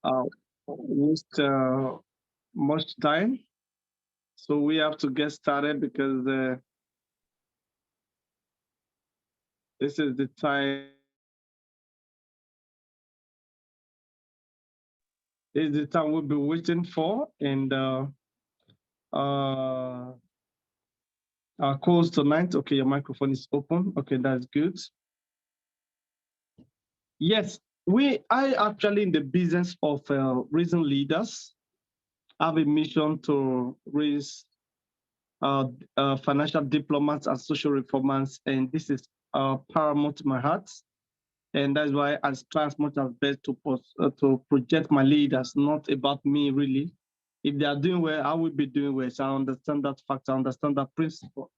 uh, waste much time. So we have to get started because this is the time. Is the time we'll be waiting for, and our calls tonight. Okay, your microphone is open. Okay, that's good. Yes, I actually in the business of raising leaders. I have a mission to raise financial diplomats and social reformers, and this is paramount to my heart. And that's why I try as much as best to project my leaders, not about me really. If they are doing well, I will be doing well. So I understand that fact, I understand that principle.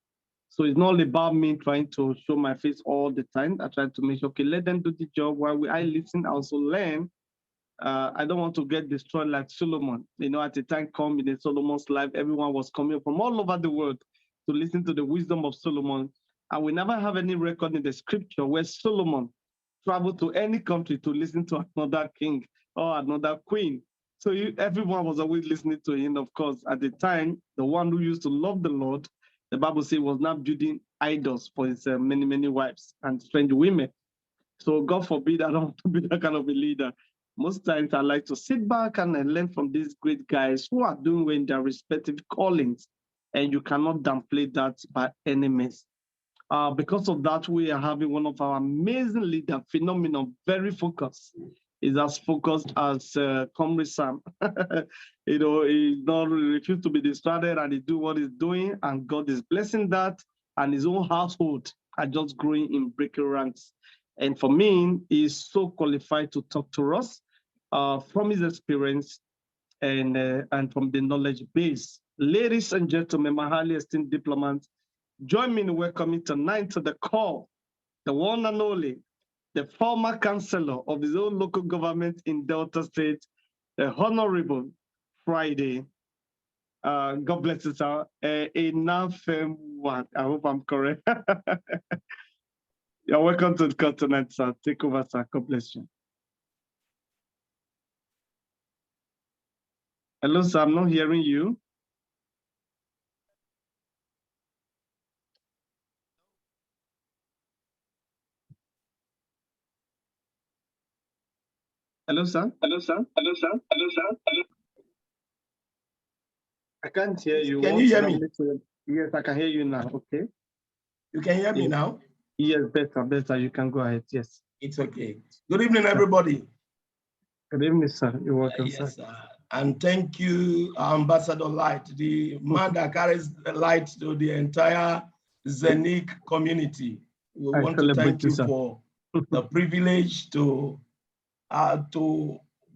So it's not about me trying to show my face all the time. I try to make sure, okay, let them do the job while I listen, I also learn. I don't want to get destroyed like Solomon. You know, at the time come in Solomon's life, everyone was coming from all over the world to listen to the wisdom of Solomon. And we never have any record in the scripture where Solomon traveled to any country to listen to another king or another queen. So everyone was always listening to him. Of course, at the time, the one who used to love the Lord, the Bible says, was not building idols for his many, many wives and strange women. So God forbid, I don't want to be that kind of a leader. Most times I like to sit back and learn from these great guys who are doing well in their respective callings. And you cannot downplay that by any means. Because of that, we are having one of our amazing leader, phenomenal, very focused. Is as focused as Comrade Sam. You know, he not refused to be distracted and he do what he's doing, and God is blessing that, and his own household are just growing in breaking ranks. And for me, he's so qualified to talk to us from his experience and from the knowledge base. Ladies and gentlemen, my highly esteemed diplomats, join me in welcoming tonight to the call, the one and only, the former councillor of his own local government in Delta State, the Honourable Friday. God bless you, sir. Enough one. I hope I'm correct. You're welcome to the call tonight, sir. Take over, sir. God bless you. Hello, sir. I'm not hearing you. Hello, sir. Hello, sir. Hello, sir. Hello, sir. Hello. I can't hear you. Can you hear me? Yes, I can hear you now. Okay. You can hear me now? Yes, better. You can go ahead. Yes. It's okay. Good evening, everybody. Good evening, sir. You're welcome, yes, sir. And thank you, Ambassador Light, the man that carries the light to the entire Zenic community. We want to thank you for the privilege to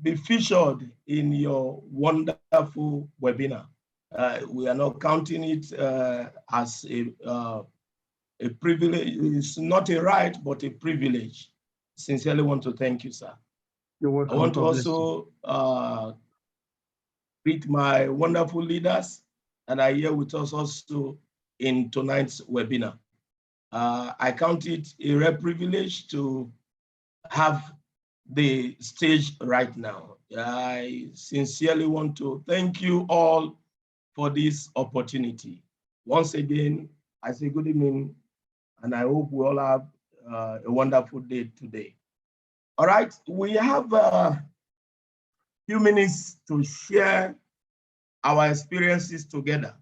be featured in your wonderful webinar. We are not counting it as a privilege. It's not a right, but a privilege. Sincerely want to thank you, sir. You're welcome. I want to also greet my wonderful leaders that are here with us also in tonight's webinar. I count it a rare privilege to have the stage right now. I sincerely want to thank you all for this opportunity. Once again, I say good evening, and I hope we all have a wonderful day today. All right, we have a few minutes to share our experiences together.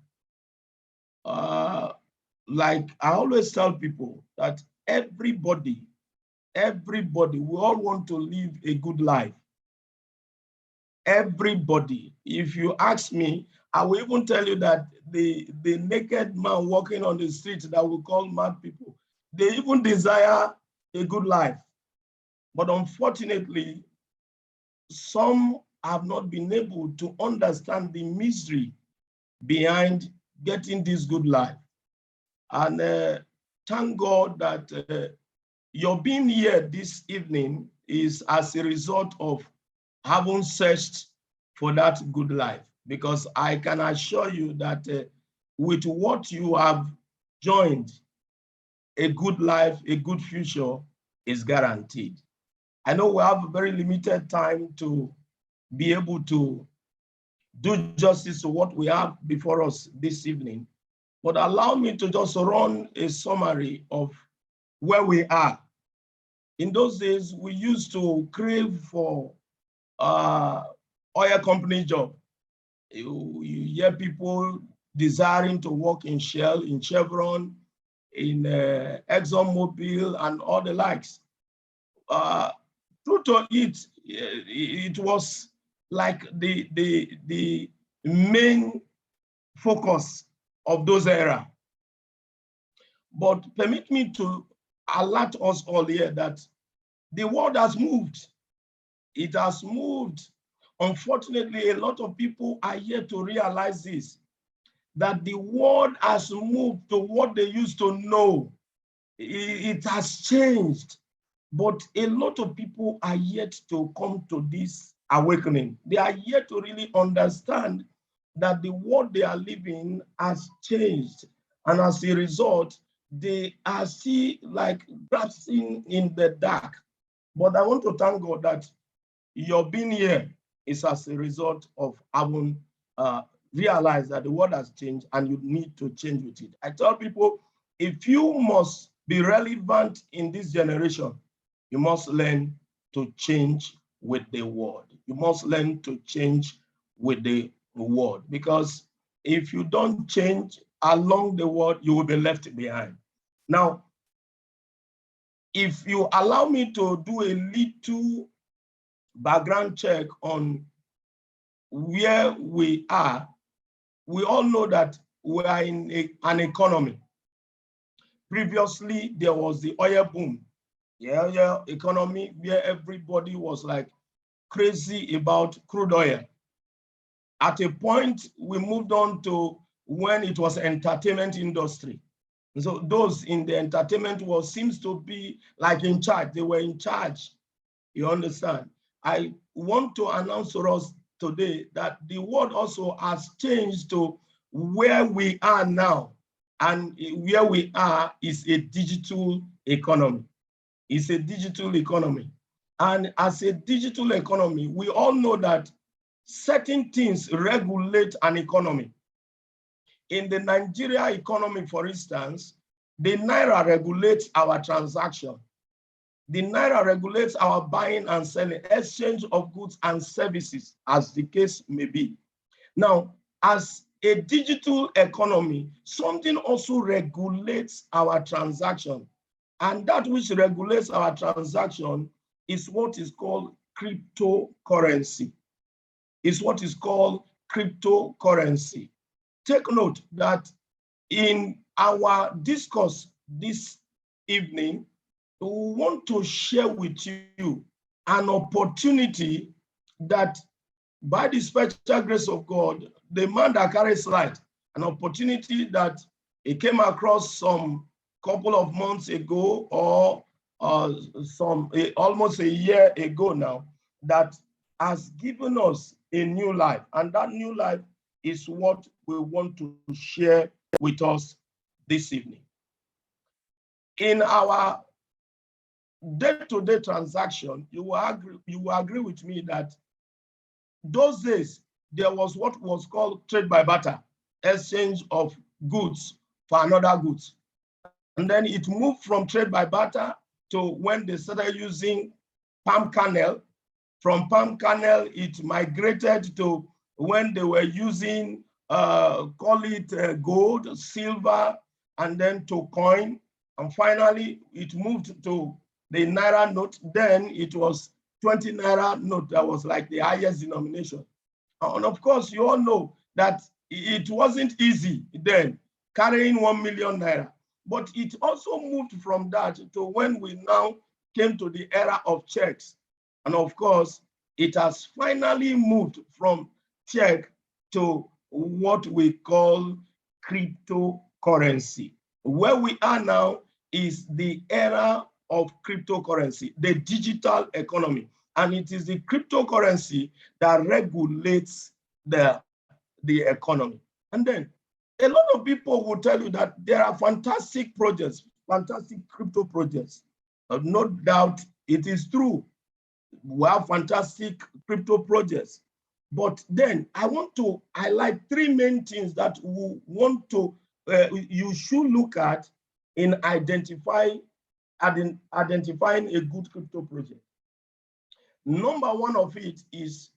Like I always tell people that everybody, we all want to live a good life. Everybody. If you ask me, I will even tell you that the naked man walking on the street that we call mad people, they even desire a good life. But unfortunately, some have not been able to understand the misery behind getting this good life. And thank God that your being here this evening is as a result of having searched for that good life. Because I can assure you that with what you have joined, a good life, a good future is guaranteed. I know we have a very limited time to be able to do justice to what we have before us this evening, but allow me to just run a summary of where we are. In those days, we used to crave for oil company job. You hear people desiring to work in Shell, in Chevron, in ExxonMobil, and all the likes. True to it was like the main focus of those era. But permit me to alert us all here that the world has moved. It has moved. Unfortunately, a lot of people are yet to realize this, that the world has moved to what they used to know. It has changed, but a lot of people are yet to come to this awakening. They are yet to really understand that the world they are living has changed. And as a result, they are still like grasping in the dark. But I want to thank God that your being here is as a result of having realized that the world has changed and you need to change with it. I tell people, if you must be relevant in this generation, you must learn to change with the world. You must learn to change with the world, because if you don't change along the world, you will be left behind. Now, if you allow me to do a little background check on where we are, we all know that we are in an economy. Previously, there was the oil boom, the oil economy, where everybody was like crazy about crude oil. At a point, we moved on to when it was entertainment industry. And so those in the entertainment world seems to be like in charge. They were in charge. You understand? I want to announce to us today that the world also has changed to where we are now. And where we are is a digital economy. It's a digital economy. And as a digital economy, we all know that certain things regulate an economy. In the Nigeria economy, for instance, the Naira regulates our transaction. The Naira regulates our buying and selling, exchange of goods and services, as the case may be. Now, as a digital economy, something also regulates our transaction. And that which regulates our transaction is what is called cryptocurrency. Is what is called cryptocurrency. Take note that in our discourse this evening, we want to share with you an opportunity that, by the special grace of God, the man that carries light, an opportunity that he came across some couple of months ago, or almost a year ago now, that has given us a new life. And that new life is what we want to share with us this evening. In our day-to-day transaction, you will agree with me that those days there was what was called trade by barter, exchange of goods for another goods. And then it moved from trade by barter to when they started using palm kernel. From palm kernel, it migrated to when they were using, call it gold, silver, and then to coin. And finally, it moved to the Naira note. Then it was 20 Naira note that was like the highest denomination. And of course, you all know that it wasn't easy then, carrying 1 million Naira. But it also moved from that to when we now came to the era of checks. And of course, it has finally moved from check to what we call cryptocurrency. Where we are now is the era of cryptocurrency, the digital economy. And it is the cryptocurrency that regulates the economy. And then a lot of people will tell you that there are fantastic projects, fantastic crypto projects. No doubt it is true. We have fantastic crypto projects. But then I want to highlight three main things that we want to, you should look at in identifying a good crypto project. Number one of it is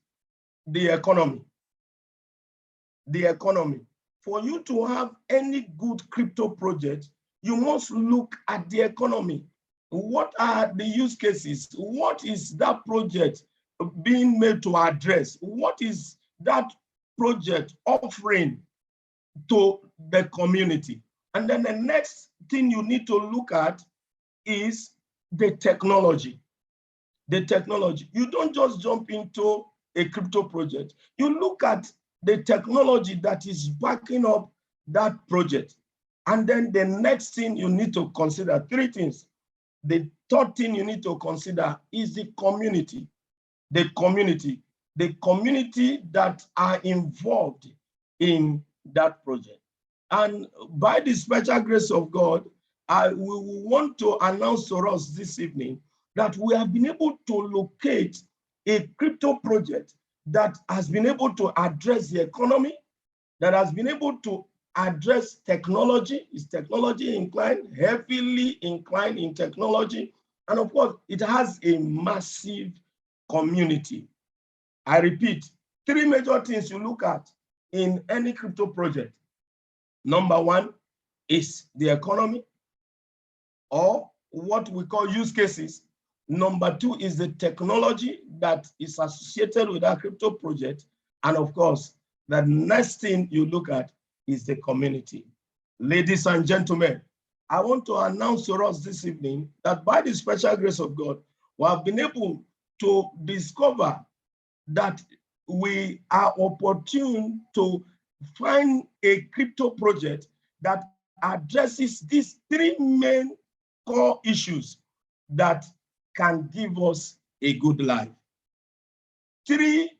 the economy. The economy. For you to have any good crypto project, you must look at the economy. What are the use cases? What is that project being made to address? What is that project offering to the community? And then the next thing you need to look at is the technology. The technology. You don't just jump into a crypto project. You look at the technology that is backing up that project. And then the next thing you need to consider, three things. The third thing you need to consider is the community. The community that are involved in that project. And by the special grace of God, we want to announce to us this evening that we have been able to locate a crypto project that has been able to address the economy, that has been able to address technology, is technology inclined, heavily inclined in technology. And of course, it has a massive community. I repeat, three major things you look at in any crypto project. Number one is the economy, or what we call use cases. Number two is the technology that is associated with that crypto project. And of course, the next thing you look at is the community. Ladies and gentlemen, I want to announce to us this evening that by the special grace of God, we have been able to discover that we are opportune to find a crypto project that addresses these three main core issues that can give us a good life. Three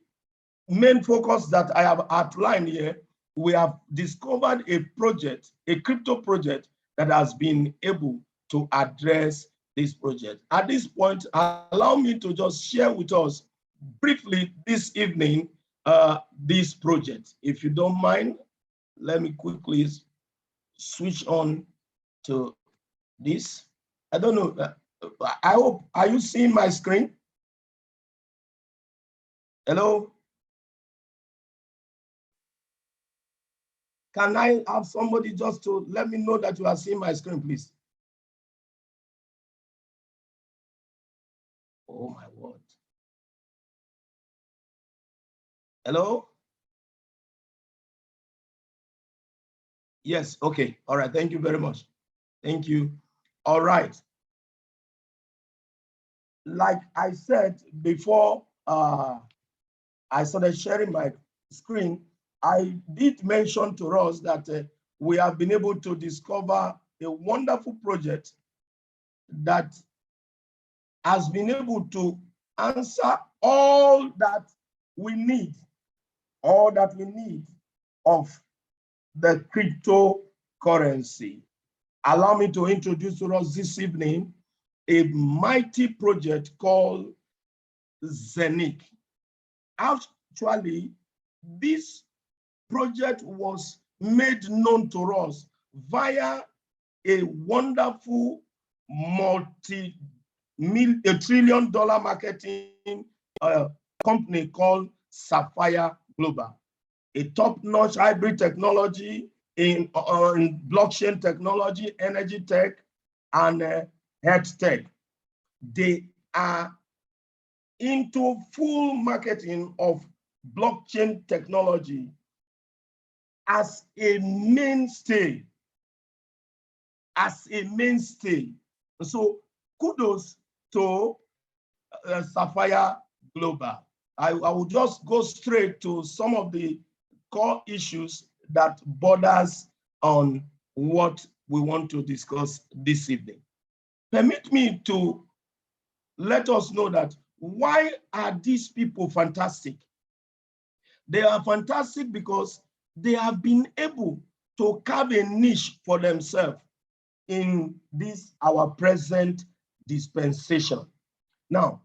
main focus that I have outlined here. We have discovered a project, a crypto project that has been able to address this project. At this point, allow me to just share with us briefly this evening this project. If you don't mind, let me quickly switch on to this. I don't know. I hope, are you seeing my screen? Hello? Can I have somebody just to let me know that you are seeing my screen, please? Oh my word. Hello? Yes, okay. All right, thank you very much. Thank you. All right. Like I said before I started sharing my screen, I did mention to us that we have been able to discover a wonderful project that has been able to answer all that we need of the cryptocurrency. Allow me to introduce to us this evening a mighty project called Zenith. Actually, this project was made known to us via a wonderful multi-trillion-dollar marketing company called Safir Global, a top-notch hybrid technology in blockchain technology, energy tech, and health tech. They are into full marketing of blockchain technology as a mainstay. So kudos to Safir Global. I will just go straight to some of the core issues that borders on what we want to discuss this evening. Permit me to let us know that why are these people fantastic? They are fantastic because they have been able to carve a niche for themselves in this, our present dispensation. Now,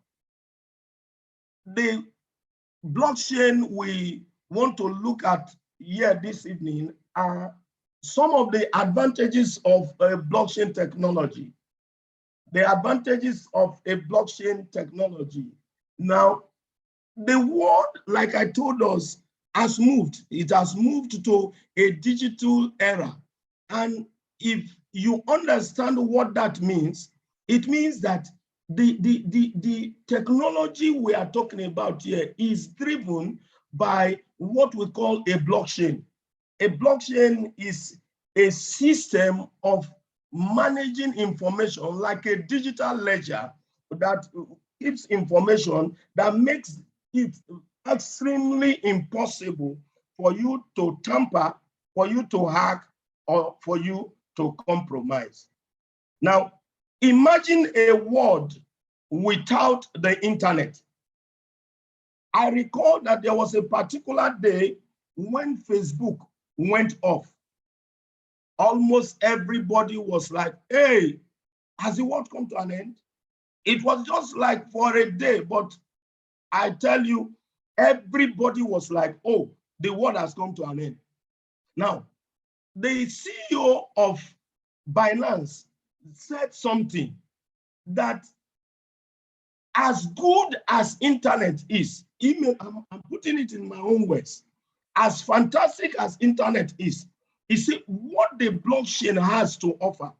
the blockchain we want to look at here this evening are some of the advantages of a blockchain technology. The advantages of a blockchain technology. Now, the world, like I told us, has moved. It has moved to a digital era. And if you understand what that means, it means that the technology we are talking about here is driven by what we call a blockchain. A blockchain is a system of managing information like a digital ledger that keeps information that makes it extremely impossible for you to tamper, for you to hack, or for you to compromise. Now, imagine a world without the internet. I recall that there was a particular day when Facebook went off. Almost everybody was like, hey, has the world come to an end? It was just like for a day, but I tell you, everybody was like, oh, the world has come to an end. Now, the CEO of Binance said something that as good as internet is, I'm putting it in my own words, as fantastic as internet is, you see, what the blockchain has to offer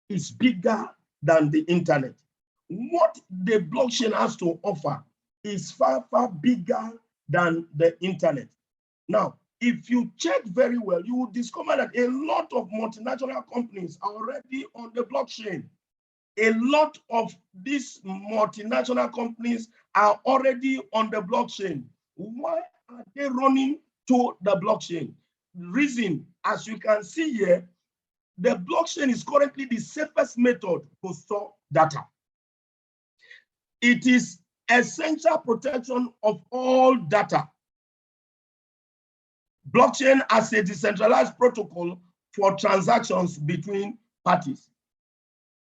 is bigger than the internet. What the blockchain has to offer is far, far bigger than the internet. Now, if you check very well, you will discover that a lot of multinational companies are already on the blockchain. A lot of these multinational companies are already on the blockchain. Why are they running to the blockchain? Reason, as you can see here, the blockchain is currently the safest method to store data. It is essential protection of all data. Blockchain as a decentralized protocol for transactions between parties.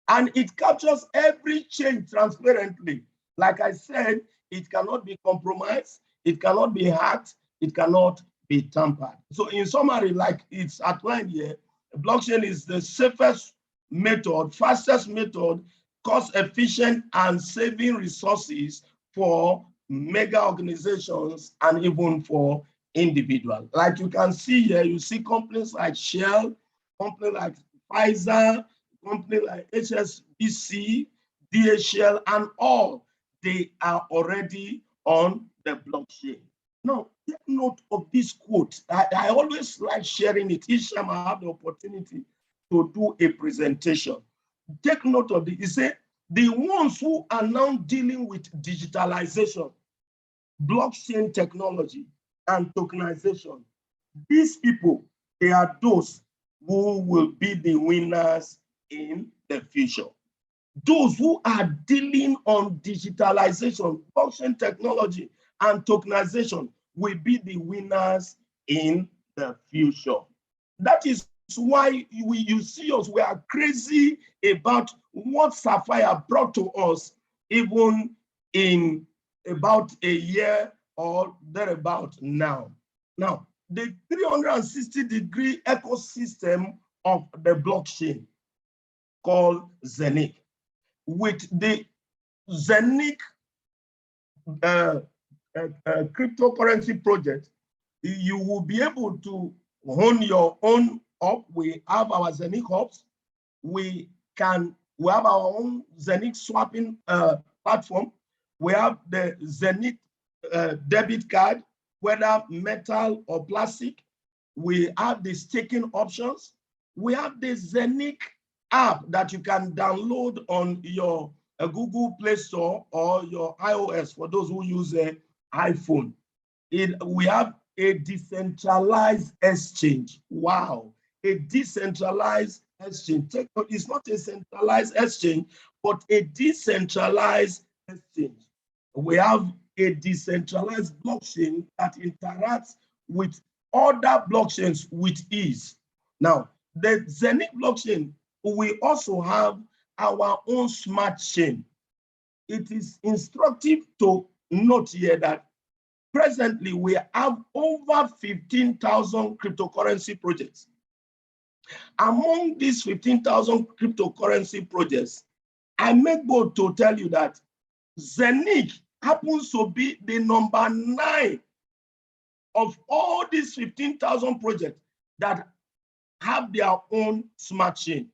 And it captures every change transparently. Like I said, it cannot be compromised, it cannot be hacked, it cannot be tampered. So in summary, like it's outlined here, blockchain is the safest method, fastest method, cost efficient and saving resources for mega organizations and even for individuals. Like you can see here, you see companies like Shell, companies like Pfizer, companies like HSBC, DHL, and all, they are already on the blockchain. Now, take note of this quote. I always like sharing it each time I have the opportunity to do a presentation. Take note of it. It says, the ones who are now dealing with digitalization, blockchain technology, and tokenization, these people, they are those who will be the winners in the future. Those who are dealing on digitalization, blockchain technology, and tokenization will be the winners in the future. That is why you see us, we are crazy about what Safir brought to us, even in about a year or thereabout now. Now, the 360-degree ecosystem of the blockchain called Zenic. With the Zenic cryptocurrency project, you will be able to own your own hub. We have our Zenic hubs. We have our own Zenic swapping platform. We have the Zenic debit card, whether metal or plastic. We have the staking options. We have the Zenic app that you can download on your Google Play Store or your iOS for those who use an iPhone. We have a decentralized exchange. Wow, a decentralized exchange. It's not a centralized exchange, but a decentralized exchange. We have a decentralized blockchain that interacts with other blockchains with ease. Now, the Zenic blockchain, we also have our own smart chain. It is instructive to note here that presently we have over 15,000 cryptocurrency projects. Among these 15,000 cryptocurrency projects, I make bold to tell you that Zenith happens to be the number 9 of all these 15,000 projects that have their own smart chain.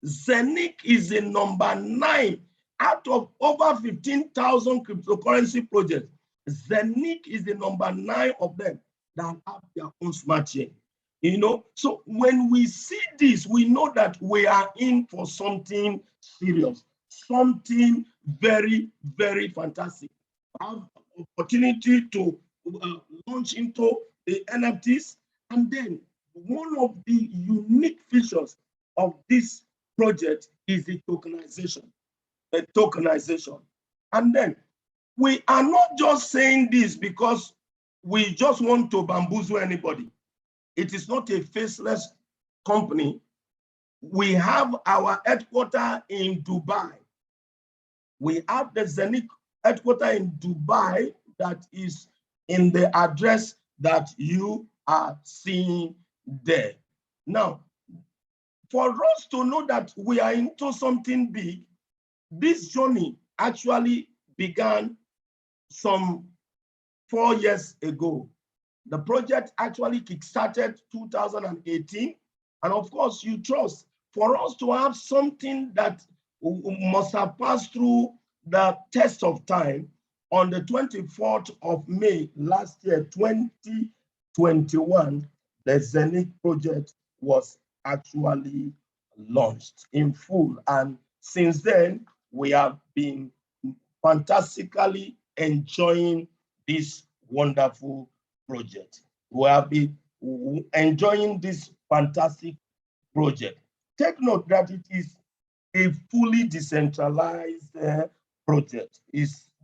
Zenith is the number 9 out of over 15,000 cryptocurrency projects. Zenith is the number 9 of them that have their own smart chain. You know, so when we see this, we know that we are in for something serious, something very, very fantastic. Have opportunity to launch into the NFTs, and then one of the unique features of this project is the tokenization. And then we are not just saying this because we just want to bamboozle anybody. It is not a faceless company. We have our headquarters in Dubai. We have the Zenith headquarters in Dubai that is in the address that you are seeing there. Now, for us to know that we are into something big, this journey actually began some 4 years ago. The project actually kickstarted 2018. And of course, you trust for us to have something that must have passed through the test of time. On the 24th of May last year, 2021, the Zenith project was actually launched in full. And since then, we have been fantastically enjoying this wonderful project. We have been enjoying this fantastic project. Take note that it is a fully decentralized project.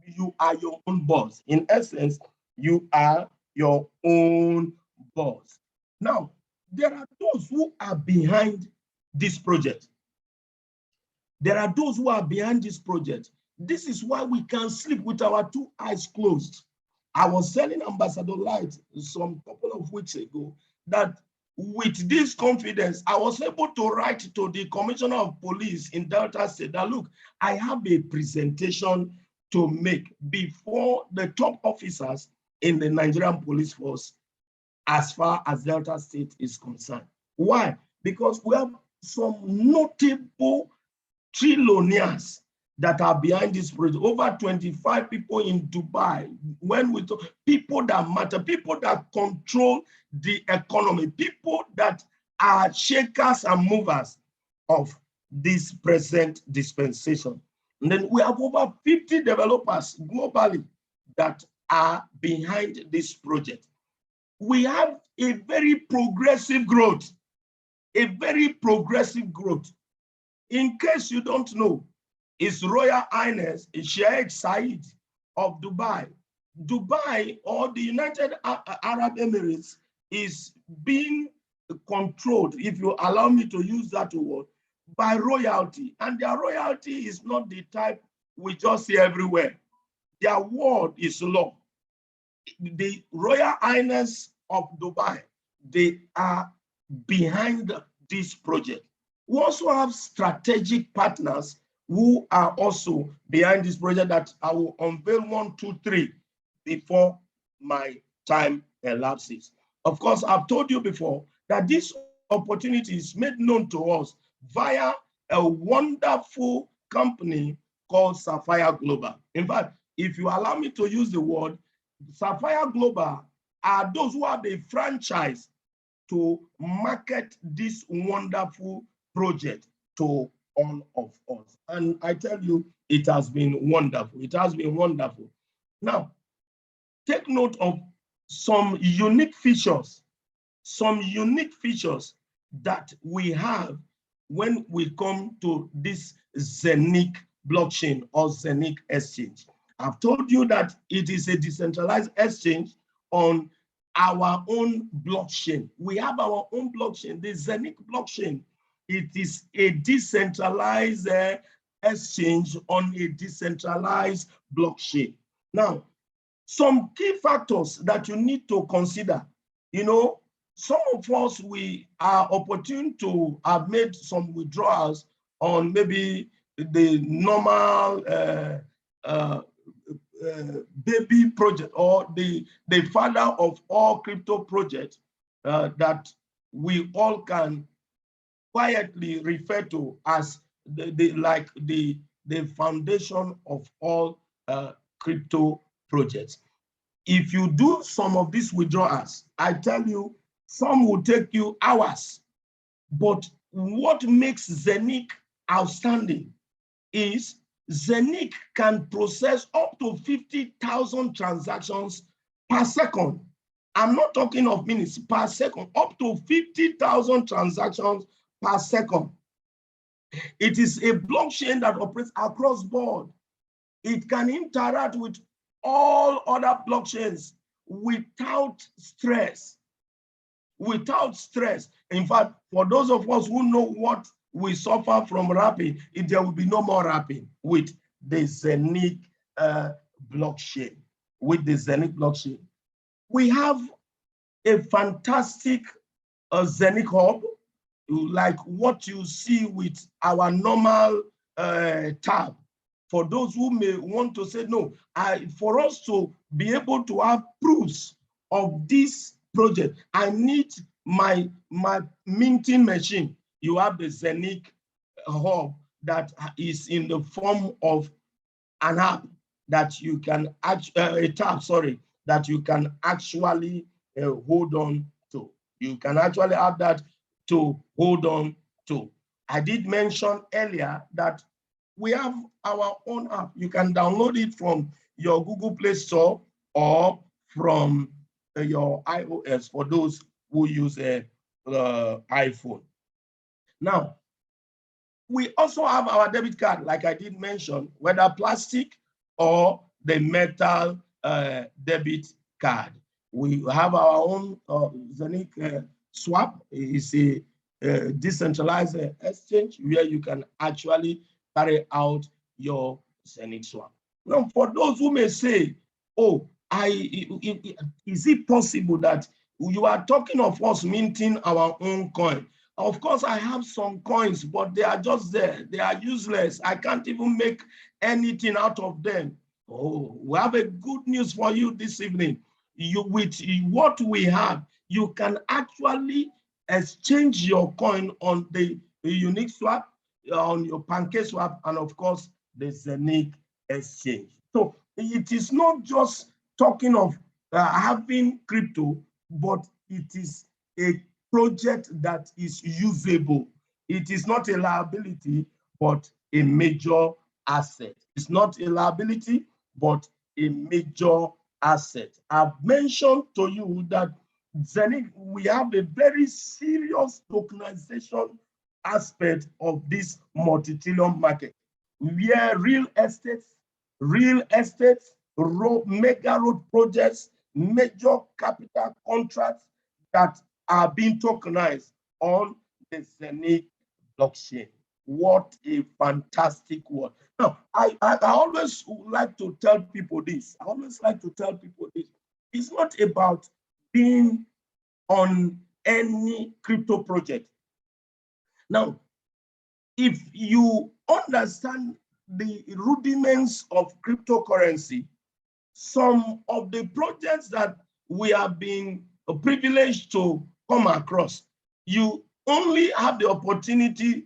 You are your own boss. In essence, you are your own boss. Now, there are those who are behind this project. There are those who are behind this project. This is why we can sleep with our 2 eyes closed. I was telling Ambassador Light some couple of weeks ago that with this confidence, I was able to write to the Commissioner of Police in Delta State that, look, I have a presentation to make before the top officers in the Nigerian police force as far as Delta State is concerned. Why? Because we have some notable trillionaires that are behind this project. Over 25 people in Dubai. When we talk, people that matter, people that control the economy, people that are shakers and movers of this present dispensation. And then we have over 50 developers globally that are behind this project. We have a very progressive growth, a very progressive growth. In case you don't know, His Royal Highness Sheikh Said of Dubai. Dubai, or the United Arab Emirates, is being controlled, if you allow me to use that word, by royalty. And their royalty is not the type we just see everywhere. Their word is law. The Royal Highness of Dubai, they are behind this project. We also have strategic partners who are also behind this project that I will unveil 1, 2, 3 before my time elapses. Of course, I've told you before that this opportunity is made known to us via a wonderful company called Safir Global. In fact, if you allow me to use the word, Safir Global are those who have a franchise to market this wonderful project to all of us. And I tell you, it has been wonderful. It has been wonderful. Now, take note of some unique features that we have when we come to this Zenith blockchain or Zenith exchange. I've told you that it is a decentralized exchange on our own blockchain. We have our own blockchain, the Zenith blockchain. It is a decentralized exchange on a decentralized blockchain. Now, Some key factors that you need to consider. You know, some of us, we are opportune to have made some withdrawals on maybe the normal baby project, or the father of all crypto projects that we all can quietly refer to as the foundation of all crypto projects. If you do some of these withdrawals, I tell you, some will take you hours. But what makes Zenic outstanding is Zenic can process up to 50,000 transactions per second. I'm not talking of minutes, per second, up to 50,000 transactions per second. It is a blockchain that operates across board. It can interact with all other blockchains without stress. Without stress. In fact, for those of us who know what we suffer from wrapping, there will be no more wrapping with the Zenic blockchain. With the Zenic blockchain, we have a fantastic Zenic hub, like what you see with our normal tab. For those who may want to say, no, for us to be able to have proofs of this project, I need my minting machine. You have the Zenic hub that is in the form of an app that you can a tab, sorry, that you can actually hold on to. You can actually have that to hold on to. I did mention earlier that we have our own app. You can download it from your Google Play Store or from your iOS for those who use a iPhone. Now, we also have our debit card, like I did mention, whether plastic or the metal debit card. We have our own Zenic swap. It's a decentralized exchange where you can actually carry out your Zenic swap. Now, for those who may say, oh, is it possible that you are talking of us minting our own coin? Of course, I have some coins, but they are just there. They are useless. I can't even make anything out of them. Oh, we have a good news for you this evening. With what we have, you can actually exchange your coin on the unique swap, on your pancake swap, and of course, the Zenic exchange. So it is not just talking of having crypto, but it is a project that is usable. It is not a liability, but a major asset. It's not a liability, but a major asset. I've mentioned to you that Zenic, we have a very serious tokenization aspect of this multi-trillion market, where real estate, mega road projects, major capital contracts that are being tokenized on the Zenic blockchain. What a fantastic word. Now, I always like to tell people this. It's not about being on any crypto project. Now, if you understand the rudiments of cryptocurrency, some of the projects that we have been privileged to come across, you only have the opportunity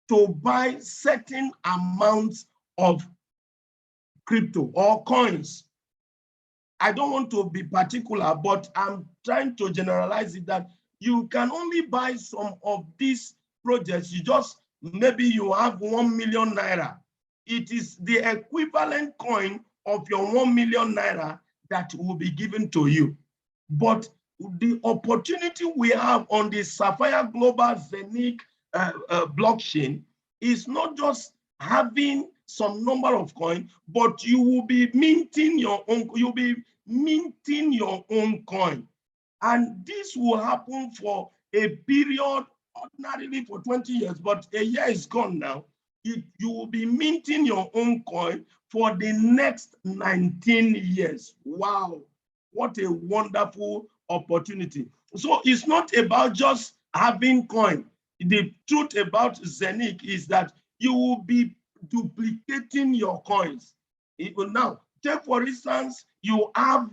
to buy certain amounts of crypto or coins. I don't want to be particular, but I'm trying to generalize it that you can only buy some of these projects. Maybe you have 1 million naira. It is the equivalent coin of your 1 million naira that will be given to you. But the opportunity we have on the Safir Global Zenic blockchain is not just having some number of coins, but you will be minting your own. You'll be minting your own coin, and this will happen for a period ordinarily for 20 years. But a year is gone now. You will be minting your own coin for the next 19 years. Wow, what a wonderful opportunity. So it's not about just having coin. The truth about Zenith is that you will be duplicating your coins. Now, take for instance, you have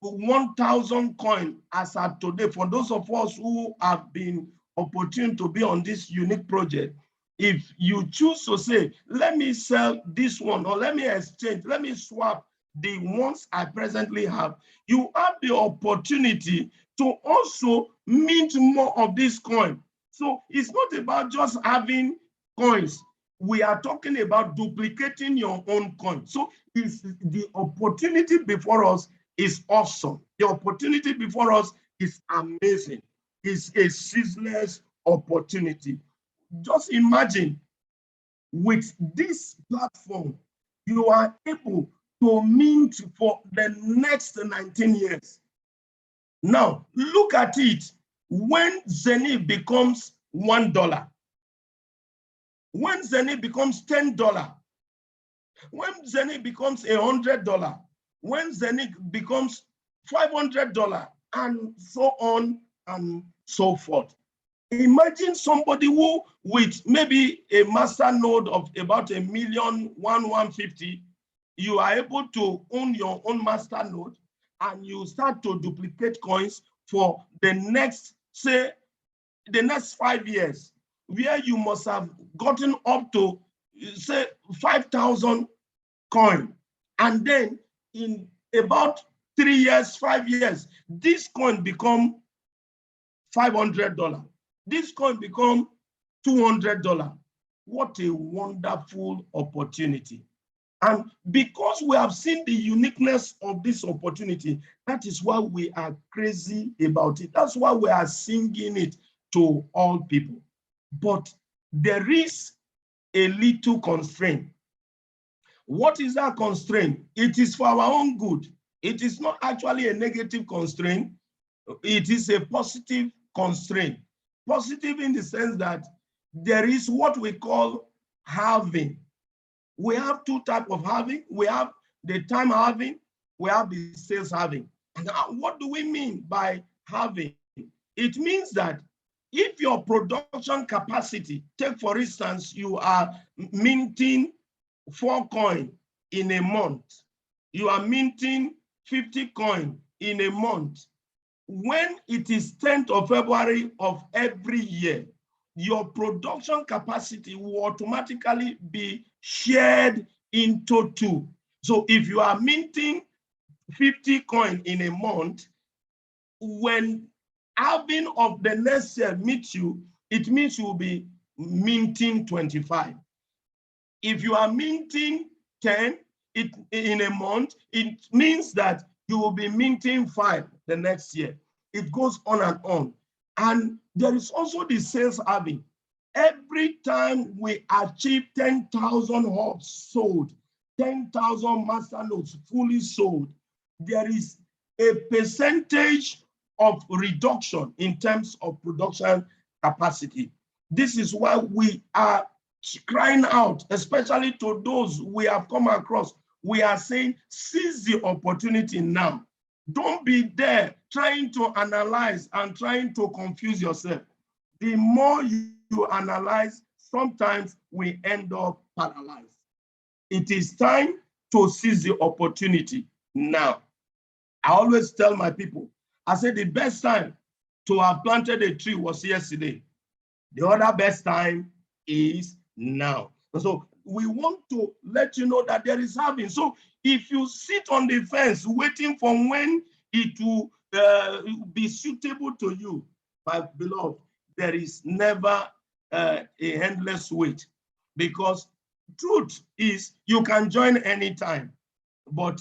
1,000 coin as of today. For those of us who have been opportune to be on this unique project, if you choose to say, let me sell this one, or let me exchange, let me swap the ones I presently have, you have the opportunity to also mint more of this coin. So it's not about just having coins. We are talking about duplicating your own coin. So it's the opportunity before us is awesome. The opportunity before us is amazing. It's a ceaseless opportunity. Just imagine, with this platform, you are able to mint for the next 19 years. Now, look at it. When Zenith becomes $1, when Zenith becomes $10, when Zenith becomes $100, when Zenith becomes $500, and so on and so forth. Imagine somebody who, with maybe a master node of about $1,150,000, you are able to own your own master node, and you start to duplicate coins for the next, say, the next 5 years, where you must have gotten up to, say, 5,000 coin. And then in about 3 years, 5 years, this coin become $500. This coin become $200. What a wonderful opportunity. And because we have seen the uniqueness of this opportunity, that is why we are crazy about it. That's why we are singing it to all people. But there is a little constraint. What is that constraint? It is for our own good. It is not actually a negative constraint. It is a positive constraint. Positive in the sense that there is what we call halving. We have two types of halving. We have the time halving, we have the sales halving. And what do we mean by halving? It means that if your production capacity, take for instance, you are minting 4 coin in a month, you are minting 50 coin in a month. When it is 10th of February of every year, your production capacity will automatically be shared into 2. So if you are minting 50 coin in a month, when halving of the next year meets you, it means you will be minting 25. If you are minting 10 in a month, it means that you will be minting 5 the next year. It goes on and on. And there is also the sales halving. Every time we achieve 10,000 hubs sold, 10,000 master nodes fully sold, there is a percentage of reduction in terms of production capacity. This is why we are crying out, especially to those we have come across. We are saying, seize the opportunity now. Don't be there trying to analyze and trying to confuse yourself. The more you analyze, sometimes we end up paralyzed. It is time to seize the opportunity now. I always tell my people, I say the best time to have planted a tree was yesterday. The other best time is now. So we want to let you know that there is halving. So if you sit on the fence waiting for when it will be suitable to you, my beloved, there is never a endless wait, because truth is you can join anytime. But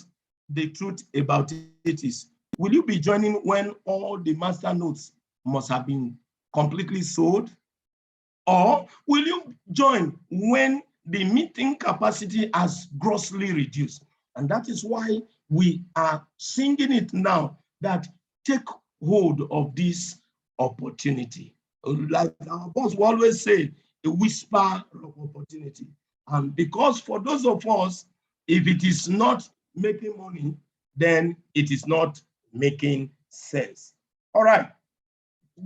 the truth about it is, will you be joining when all the master nodes must have been completely sold? Or will you join when the meeting capacity has grossly reduced? And that is why we are singing it now, that take hold of this opportunity. Like our boss will always say, a whisper of opportunity. And because for those of us, If it is not making money, then it is not making sense. All right.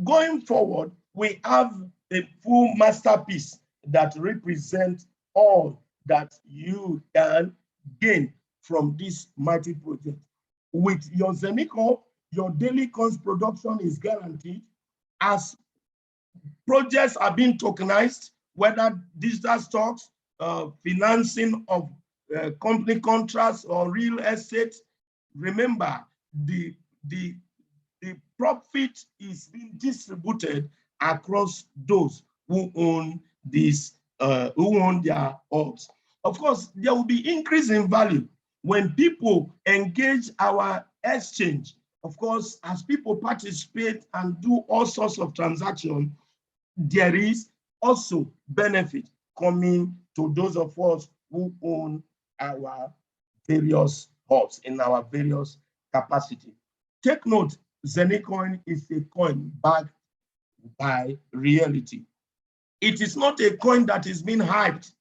Going forward, we have a full masterpiece that represents all that you can gain from this mighty project. With your Zenico, your daily coins production is guaranteed. As projects are being tokenized, whether digital stocks, financing of company contracts or real estate, remember the profit is being distributed across those who own these, who own their orbs. Of course, there will be increase in value when people engage our exchange. Of course, as people participate and do all sorts of transactions, there is also benefit coming to those of us who own our various hubs in our various capacity. Take note, Zenicoin is a coin backed by reality. It is not a coin that is being hyped.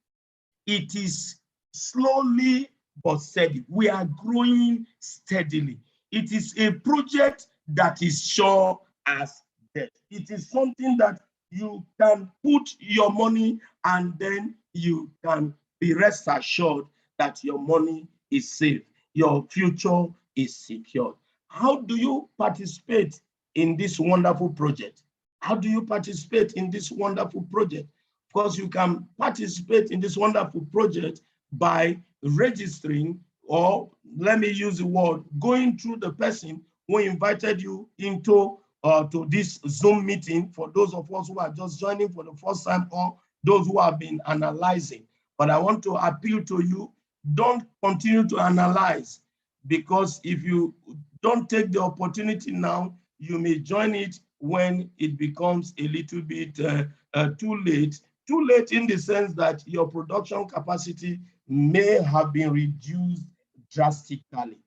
It is slowly but steady. We are growing steadily. It is a project that is sure as death. It is something that you can put your money and then you can be rest assured that your money is safe. Your future is secured. How do you participate in this wonderful project? How do you participate in this wonderful project? Of course, you can participate in this wonderful project by registering, or let me use the word, going through the person who invited you into to this Zoom meeting, for those of us who are just joining for the first time or those who have been analyzing. But I want to appeal to you, don't continue to analyze, because if you don't take the opportunity now, you may join it when it becomes a little bit too late. Too late in the sense that your production capacity may have been reduced drastically.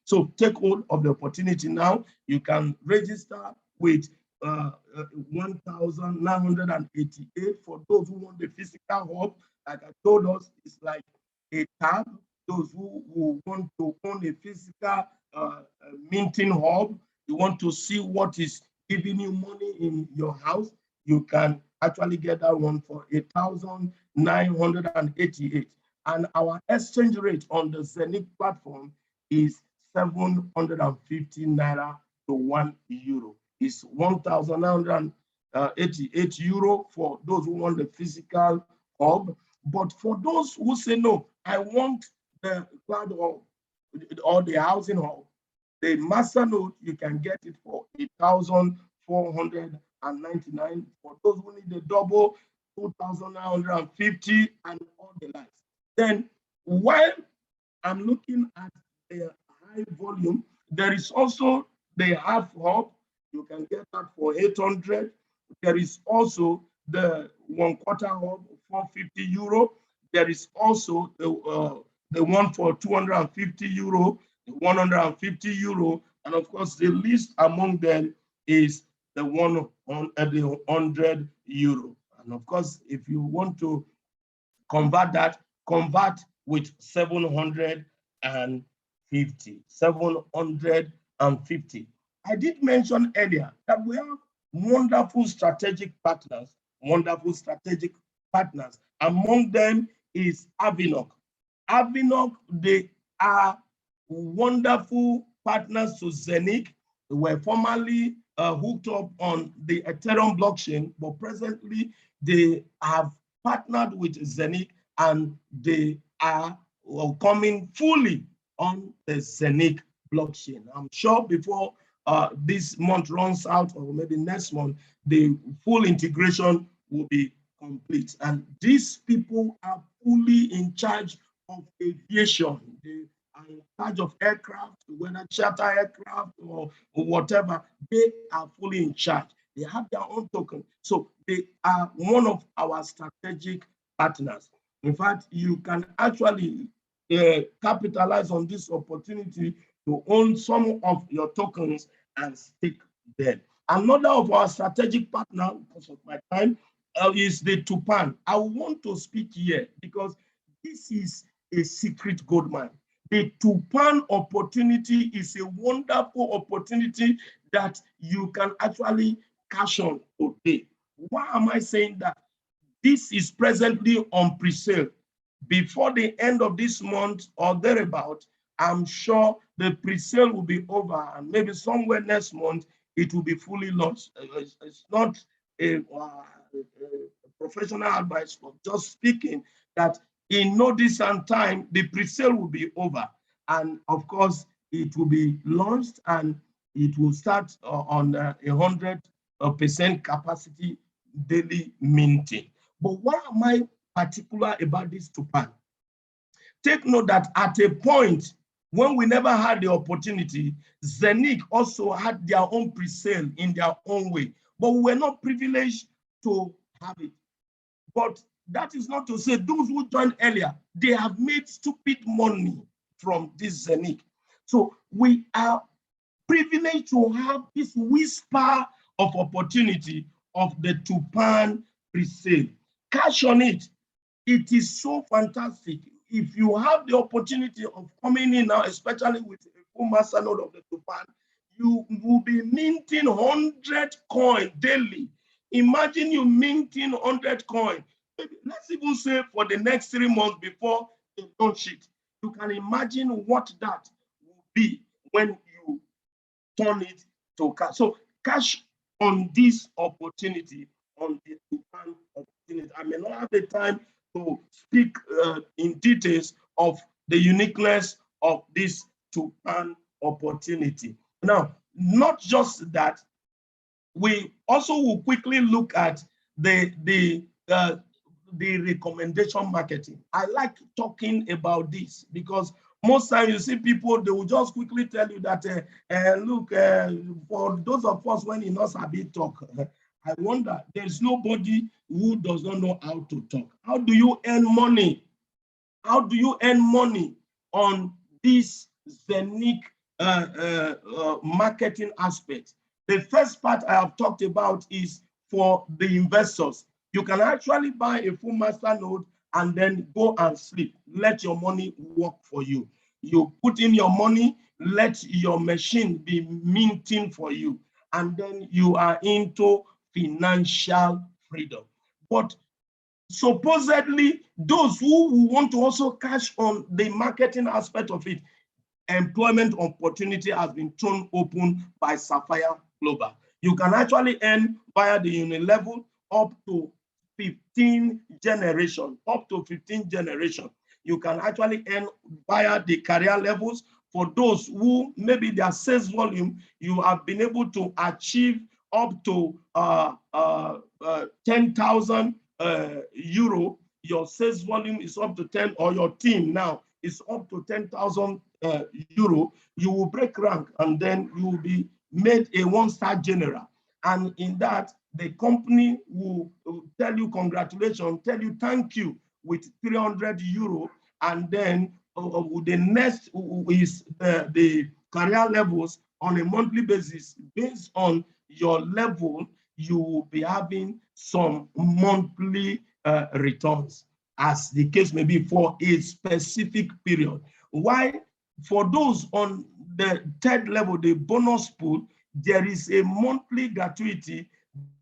So take hold of the opportunity now. You can register with 1,988 for those who want the physical hub. Like I told us, it's like a tab. Those who want to own a physical minting hub, you want to see what is giving you money in your house, you can actually get that one for 8,988. And our exchange rate on the Zenith platform is 750 naira to 1 euro. It's 1,988 euro for those who want the physical hub. But for those who say, no, I want the cloud hub or the housing hub, the master node, you can get it for 8,499. For those who need the double, 2,950 and all the likes. Then while I'm looking at the high volume, there is also the half hub. You can get that for 800. There is also the 1/4 hub, 450 euro. There is also the one for 250 euro, 150 euro, and of course the least among them is the one on the 100 euro. And of course, if you want to convert that, convert with 750. 750. I did mention earlier that we have wonderful strategic partners. Among them is Avinok. Avinok, they are wonderful partners to Zenith. They were formerly hooked up on the Ethereum blockchain, but presently they have partnered with Zenith and they are coming fully on the Zenith blockchain. I'm sure before this month runs out, or maybe next month, the full integration will be complete. And these people are fully in charge of aviation. They are in charge of aircraft, whether charter aircraft or whatever. They are fully in charge. They have their own token. So they are one of our strategic partners. In fact, you can actually capitalize on this opportunity to own some of your tokens and stake them. Another of our strategic partner, because of my time, is the Tupan. I want to speak here because this is a secret gold mine. The Tupan opportunity is a wonderful opportunity that you can actually cash on today. Why am I saying that? This is presently on pre-sale. Before the end of this month or thereabout, I'm sure the pre-sale will be over, and maybe somewhere next month it will be fully launched. It's not a professional advice, but just speaking that in no distant time, the pre-sale will be over. And of course, it will be launched and it will start on 100% capacity daily minting. But why am I particular about this Tupan? Take note that at a point when we never had the opportunity, Zenith also had their own pre-sale in their own way, but we were not privileged to have it. But that is not to say those who joined earlier, they have made stupid money from this Zenith. So we are privileged to have this whisper of opportunity of the Tupan pre-sale. Cash on it. It is so fantastic. If you have the opportunity of coming in now, especially with a full master node of the Tupan, you will be minting 100 coins daily. Imagine you minting 100 coins. Let's even say for the next 3 months before the launch it. You can imagine what that will be when you turn it to cash. So cash on this opportunity, on the Tupan opportunity. I may not have the time to speak in details of the uniqueness of this Tupan opportunity. Now, not just that, we also will quickly look at the recommendation marketing. I like talking about this because most times you see people, they will just quickly tell you that, look, for those of us when in us a bit talk, I wonder, there's nobody who does not know how to talk. How do you earn money? How do you earn money on this Zenith marketing aspect? The first part I have talked about is for the investors. You can actually buy a full master node and then go and sleep. Let your money work for you. You put in your money, let your machine be minting for you, and then you are into financial freedom. But supposedly, those who want to also cash on the marketing aspect of it, employment opportunity has been thrown open by Safir Global. You can actually earn via the Unilevel up to 15 generation, up to 15 generation. You can actually earn via the career levels. For those who maybe their sales volume, you have been able to achieve up to 10,000 euro. Your sales volume is up to 10, or your team now is up to 10,000 euro. You will break rank and then you will be made a one-star general. And in that, the company will tell you congratulations, tell you thank you with 300 euro. And then the next is the career levels on a monthly basis. Based on your level, you will be having some monthly returns, as the case may be, for a specific period. Why? For those on the third level, the bonus pool, there is a monthly gratuity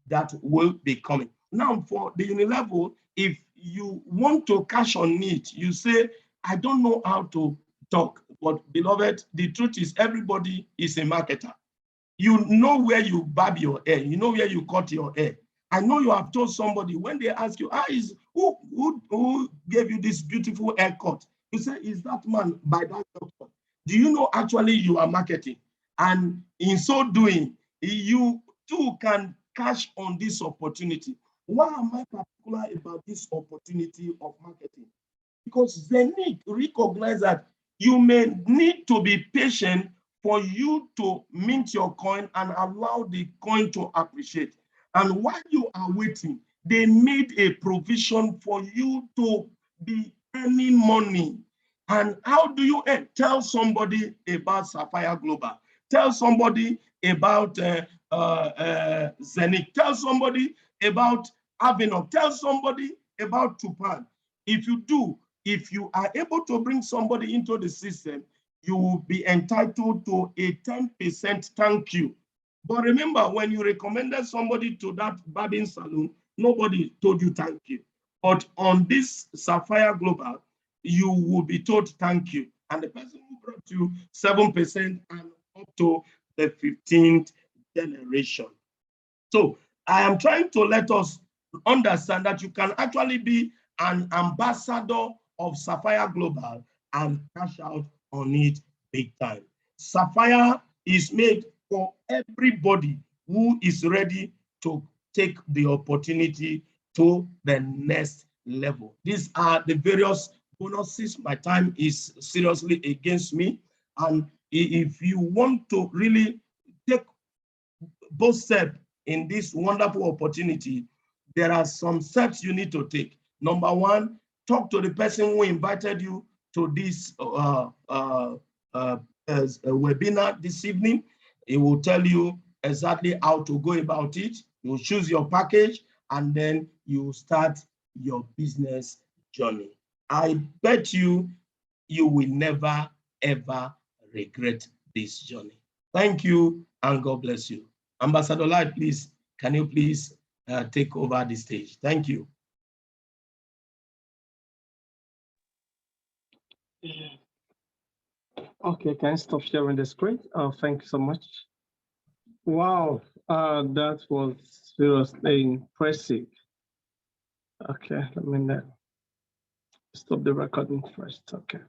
that will be coming. Now, for the Unilevel, if you want to cash on it, you say, I don't know how to talk, but beloved, the truth is everybody is a marketer. You know where you barb your hair, you know where you cut your hair. I know you have told somebody when they ask you, who gave you this beautiful haircut? You say, is that man by that doctor? Do you know actually you are marketing? And in so doing, you too can cash on this opportunity. Why am I particular about this opportunity of marketing? Because they need to recognize that you may need to be patient for you to mint your coin and allow the coin to appreciate. And while you are waiting, they made a provision for you to be earning money. And how do you earn? Tell somebody about Safir Global. Tell somebody about Zenith. Tell somebody about Avenue. Tell somebody about Tupan. If you do, if you are able to bring somebody into the system, you will be entitled to a 10% thank you. But remember, when you recommended somebody to that barbing salon, nobody told you thank you. But on this Sapphire Global, you will be told thank you. And the person who brought you 7% and up to the 15th generation. So I am trying to let us understand that you can actually be an ambassador of Sapphire Global and cash out on it big time. Sapphire is made for everybody who is ready to take the opportunity to the next level. These are the various bonuses. My time is seriously against me. And if you want to really take both steps in this wonderful opportunity, there are some steps you need to take. Number one, talk to the person who invited you to this webinar this evening. It will tell you exactly how to go about it. You choose your package, and then you start your business journey. I bet you will never, ever regret this journey. Thank you, and God bless you. Ambassador Light, please, can you please take over the stage? Thank you. Okay, can I stop sharing the screen? Oh, thank you so much. Wow, that was seriously impressive. Okay, let me stop the recording first. Okay.